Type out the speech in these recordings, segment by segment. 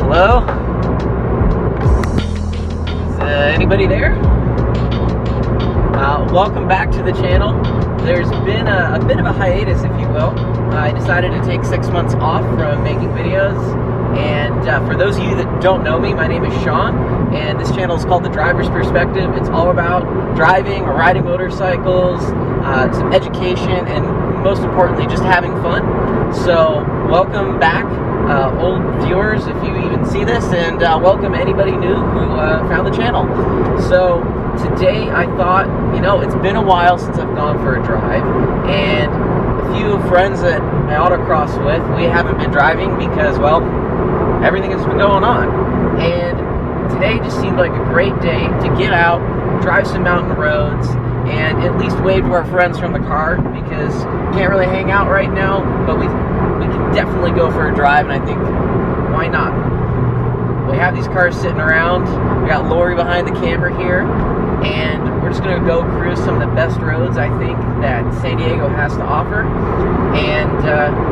Hello? Is anybody there? Welcome back to the channel. There's been a bit of a hiatus, if you will. I decided to take 6 months off from making videos. And for those of you that don't know me, my name is Sean, and this channel is called The Driver's Perspective. It's all about driving or riding motorcycles, some education, and most importantly, just having fun. So welcome back, old viewers, if you even see this, and welcome anybody new who found the channel. So today I thought, you know, it's been a while since I've gone for a drive, and a few friends that I autocross with, we haven't been driving because, well, everything has been going on. And today just seemed like a great day to get out, drive some mountain roads, and at least wave to our friends from the car, because we can't really hang out right now, but we can definitely go for a drive, and I think, why not? We have these cars sitting around. We got Lori behind the camera here, and we're just going to go cruise some of the best roads I think that San Diego has to offer, and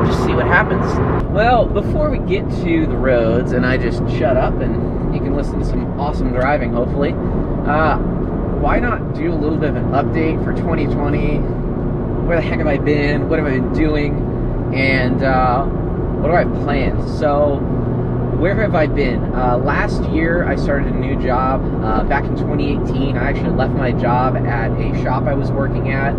just see what happens. Well, before we get to the roads, and I just shut up and you can listen to some awesome driving, hopefully, why not do a little bit of an update for 2020? Where the heck have I been? What have I been doing? And what do I have planned? So, where have I been? Last year, I started a new job. Back in 2018, I actually left my job at a shop I was working at.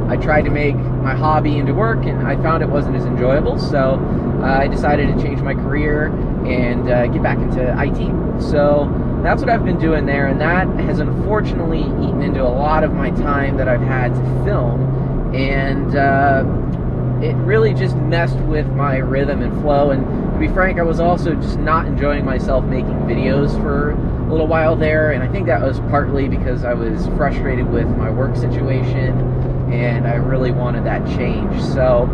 I tried to make my hobby into work, and I found it wasn't as enjoyable, so I decided to change my career and get back into IT. So that's what I've been doing there, and that has unfortunately eaten into a lot of my time that I've had to film, and it really just messed with my rhythm and flow. And to be frank, I was also just not enjoying myself making videos for a little while there, and I think that was partly because I was frustrated with my work situation, and I really wanted that change. So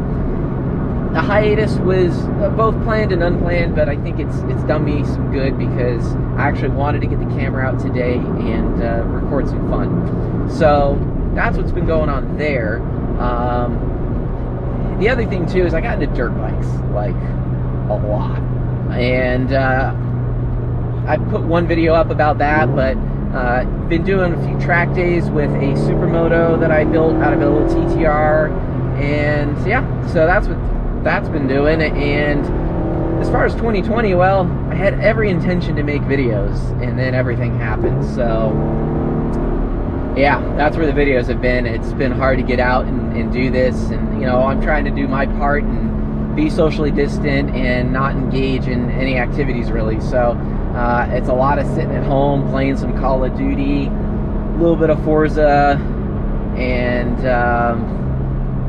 the hiatus was both planned and unplanned, but I think it's done me some good, because I actually wanted to get the camera out today and record some fun. So that's what's been going on there. The other thing too is I got into dirt bikes, like a lot, and I put one video up about that, but been doing a few track days with a supermoto that I built out of a little TTR, and yeah, so that's what that's been doing. And as far as 2020, well, I had every intention to make videos, and then everything happened. So yeah, that's where the videos have been. It's been hard to get out and do this, and you know, I'm trying to do my part and be socially distant and not engage in any activities really. So it's a lot of sitting at home playing some Call of Duty, a little bit of Forza, and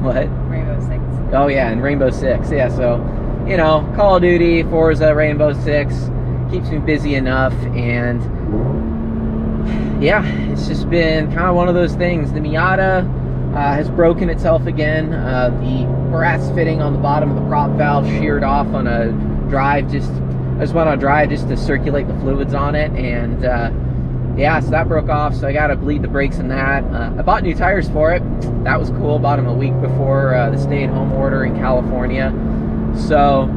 what? Rainbow Six. Oh yeah, and Rainbow Six. Yeah, so you know, Call of Duty, Forza, Rainbow Six keeps me busy enough, and yeah, it's just been kind of one of those things. The Miata has broken itself again. The brass fitting on the bottom of the prop valve sheared off on a drive. I just went on a drive just to circulate the fluids on it, and yeah, so that broke off, so I got to bleed the brakes in that. I bought new tires for it. That was cool. Bought them a week before the stay-at-home order in California. So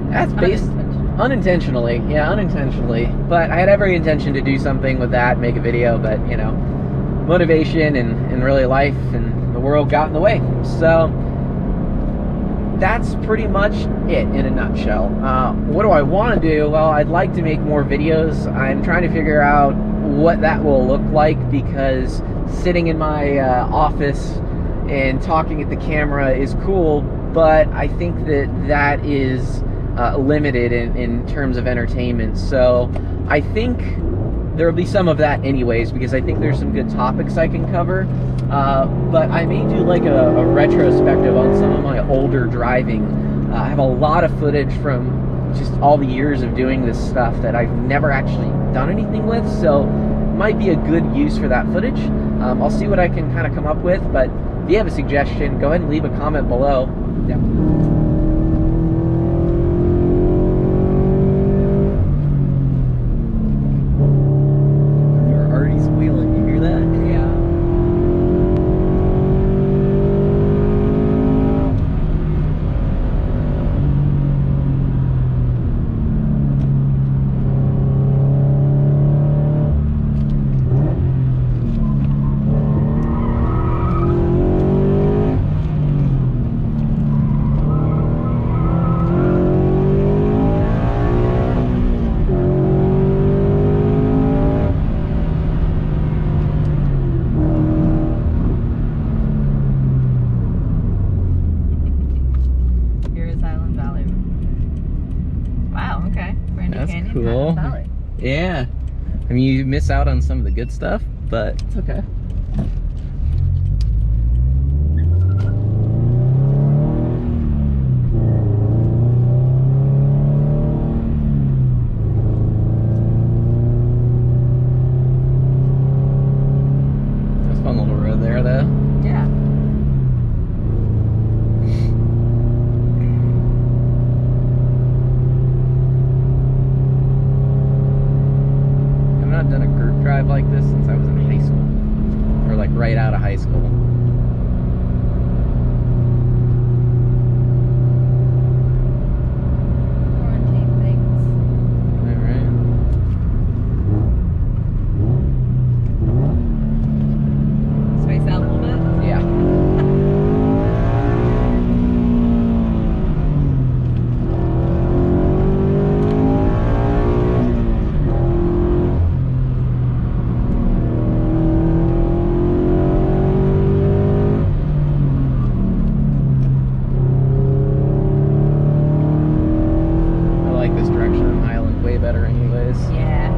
that's based unintentionally, yeah, unintentionally. But I had every intention to do something with that, make a video, but you know, motivation and really life and the world got in the way. So that's pretty much it in a nutshell. What do I want to do? Well, I'd like to make more videos. I'm trying to figure out what that will look like, because sitting in my office and talking at the camera is cool, but I think that is limited in terms of entertainment. So I think there will be some of that anyways, because I think there's some good topics I can cover. But I may do like a retrospective on some of my older driving. I have a lot of footage from just all the years of doing this stuff that I've never actually done anything with, so it might be a good use for that footage. I'll see what I can kind of come up with, but if you have a suggestion, go ahead and leave a comment below. Yeah. You're already squealing, you hear that? Yeah. That's Canyon cool. Valley. Yeah. I mean, you miss out on some of the good stuff, but it's okay. That's a fun little road there, though. Yeah. I've not done a group drive like this since I was in high school, or like right out of high school. Quarantine things. All right. Space out a little bit. Yeah. I like this direction on Island way better anyways. Yeah.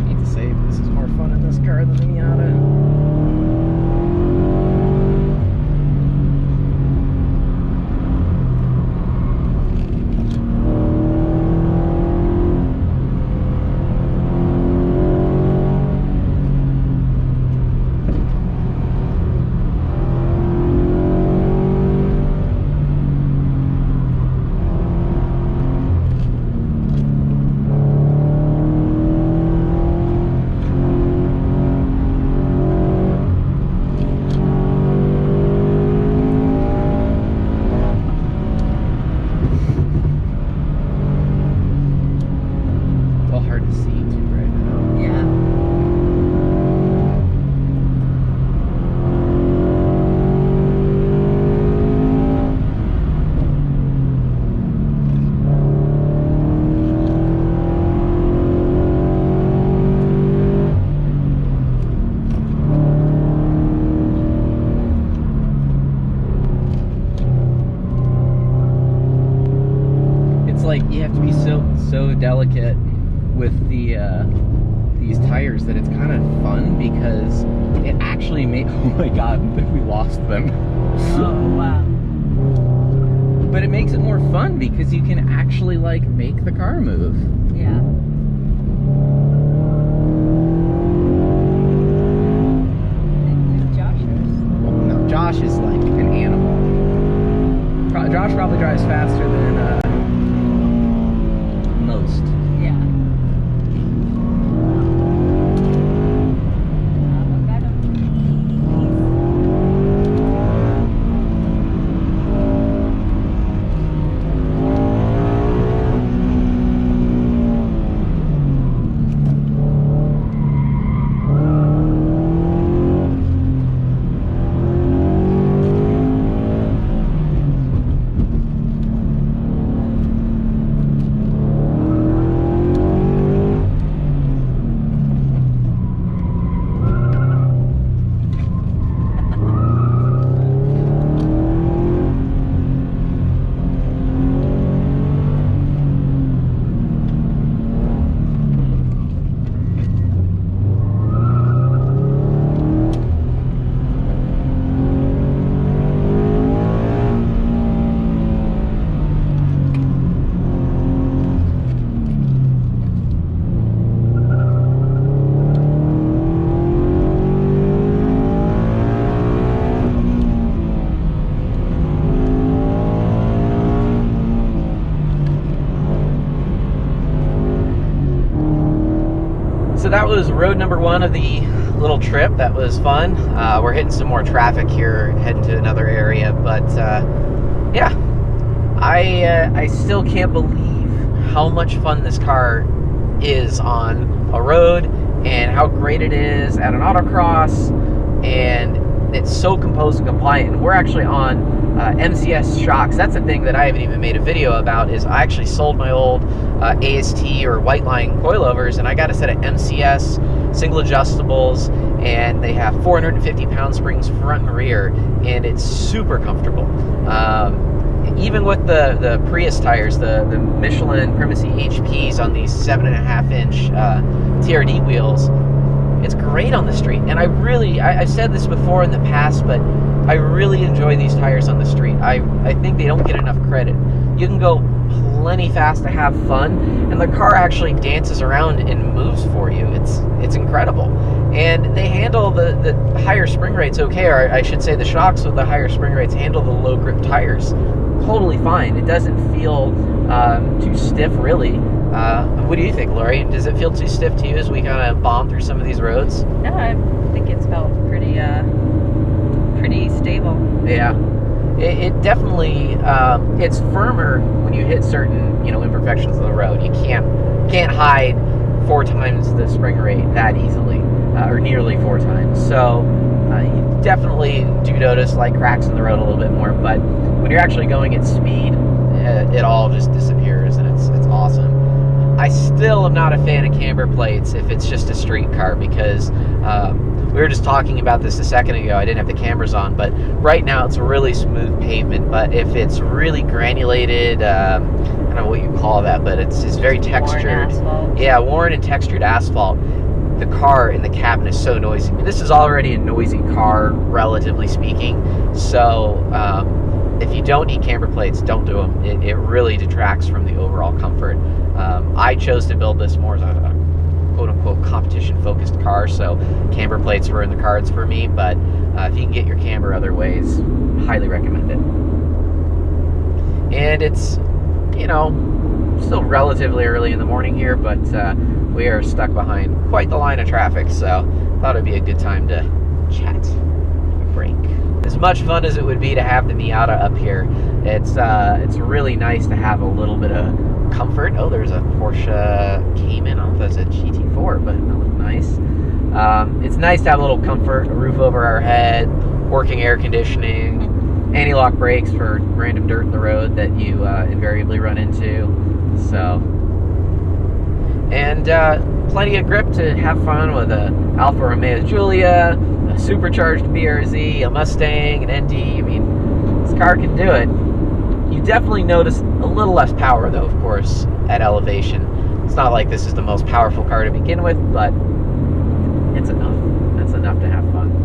Need to say this is more fun in this car than the Miata. It's all hard to see too right now. Yeah. It's like you have to be so delicate with the these tires that it's kind of fun because it actually makes oh my god, we lost them. Oh wow. But it makes it more fun because you can actually like make the car move. Yeah. No, Josh is like an animal. Josh probably drives faster than most. Yeah. Look at him. that was road number 1 of the little trip. That was fun. We're hitting some more traffic here, heading to another area, but yeah, I still can't believe how much fun this car is on a road and how great it is at an autocross, and it's so composed and compliant. And we're actually on MCS shocks. That's a thing that I haven't even made a video about. Is I actually sold my old AST or white line coilovers, and I got a set of MCS single adjustables, and they have 450-pound springs front and rear, and it's super comfortable. Even with the Prius tires, the Michelin Primacy HPs on these 7.5-inch TRD wheels, it's great on the street. And I've said this before in the past, but I really enjoy these tires on the street. I think they don't get enough credit. You can go plenty fast to have fun, and the car actually dances around and moves for you. It's incredible. And they handle the higher spring rates okay, or I should say the shocks with the higher spring rates handle the low grip tires totally fine. It doesn't feel too stiff, really. What do you think, Lori? Does it feel too stiff to you as we kind of bomb through some of these roads? No, I think it's felt pretty stable. Yeah, it definitely it's firmer when you hit certain imperfections of the road. You can't hide 4 times the spring rate that easily, or nearly 4 times. So you definitely do notice like cracks in the road a little bit more, but when you're actually going at speed, it all just disappears, and it's awesome. I still am not a fan of camber plates if it's just a street car, because we were just talking about this a second ago. I didn't have the cambers on, but right now it's a really smooth pavement. But if it's really granulated, I don't know what you call that, but it's very textured. Worn asphalt. Yeah, worn and textured asphalt. The car in the cabin is so noisy. This is already a noisy car, relatively speaking. So if you don't need camber plates, don't do them. It really detracts from the overall comfort. I chose to build this more as a quote-unquote competition-focused car, so camber plates were in the cards for me, but if you can get your camber other ways, highly recommend it. And it's, still relatively early in the morning here, but we are stuck behind quite the line of traffic, so thought it'd be a good time to chat, break. As much fun as it would be to have the Miata up here, it's really nice to have a little bit of comfort. Oh, there's a Porsche Cayman. I don't know if that's a GT4, but it looks nice. It's nice to have a little comfort, a roof over our head, working air conditioning, anti-lock brakes for random dirt in the road that you invariably run into. So, and plenty of grip to have fun with a Alfa Romeo Giulia, a supercharged BRZ, a Mustang, an ND. I mean, this car can do it. You definitely notice a little less power, though, of course, at elevation. It's not like this is the most powerful car to begin with, but it's enough. That's enough to have fun.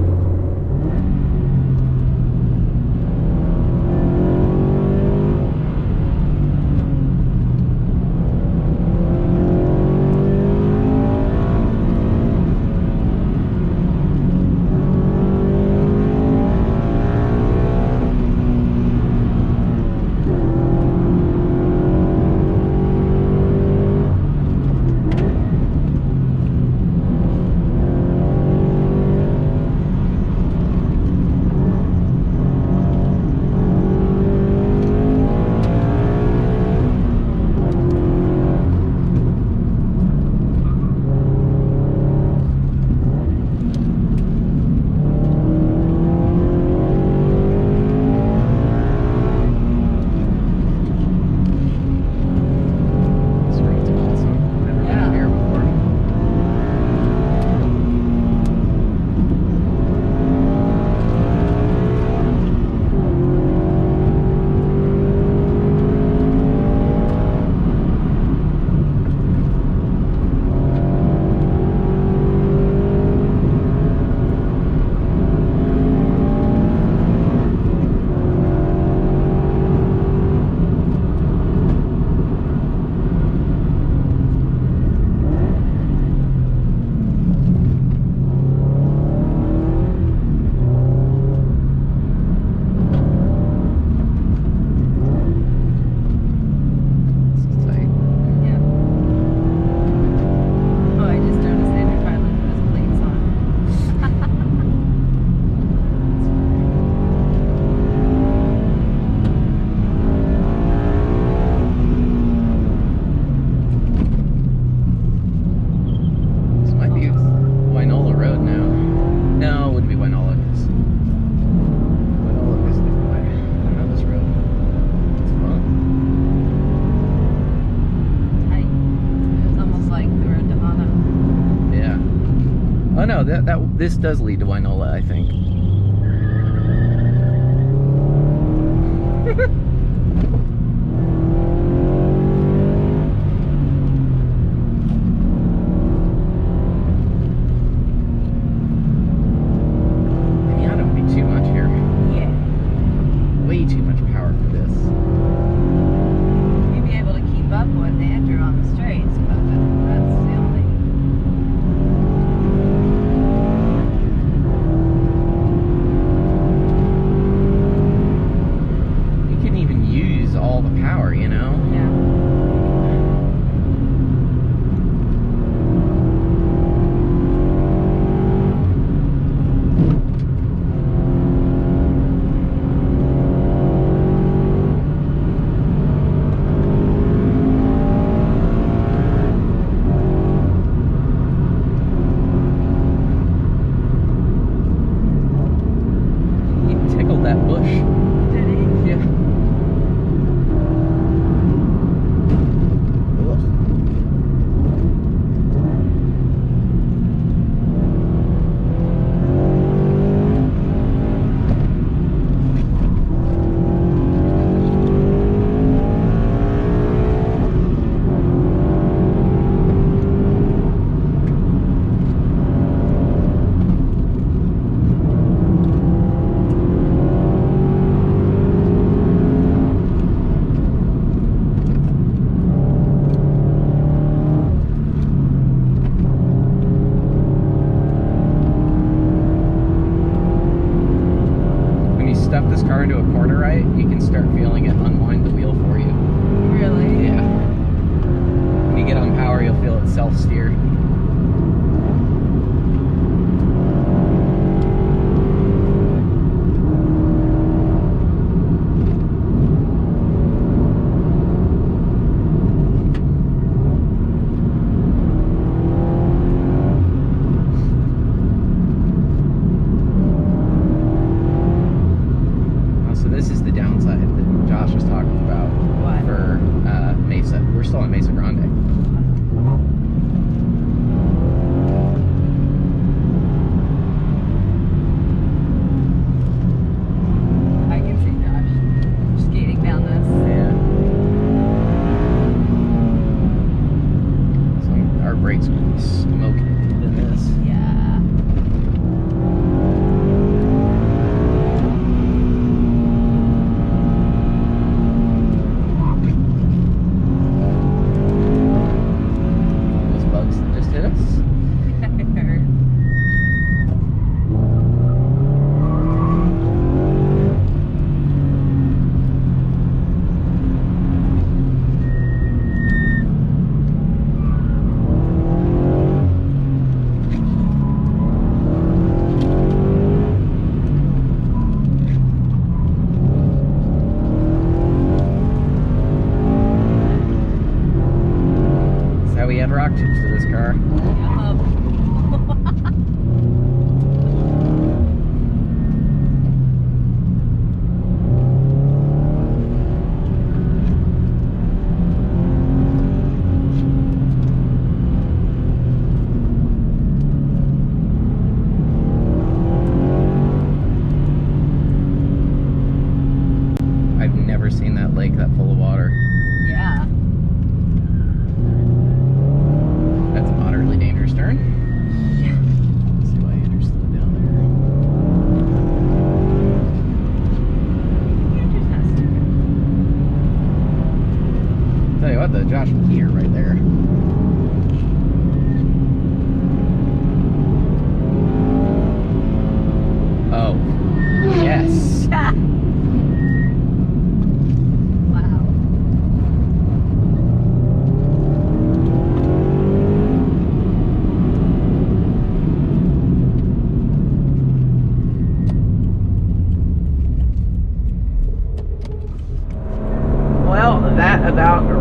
this does lead to Winola, I think.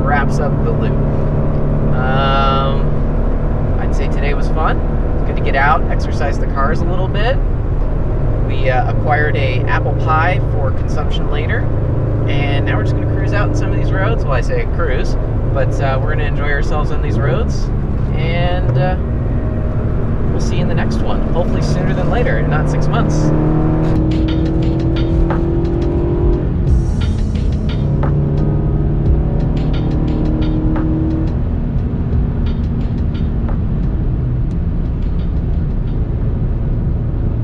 Wraps up the loop. I'd say today was fun. It's good to get out, exercise the cars a little bit. We acquired a apple pie for consumption later, and now we're just going to cruise out in some of these roads. Well, I say cruise, but we're going to enjoy ourselves on these roads, and we'll see you in the next one. Hopefully sooner than later, not 6 months.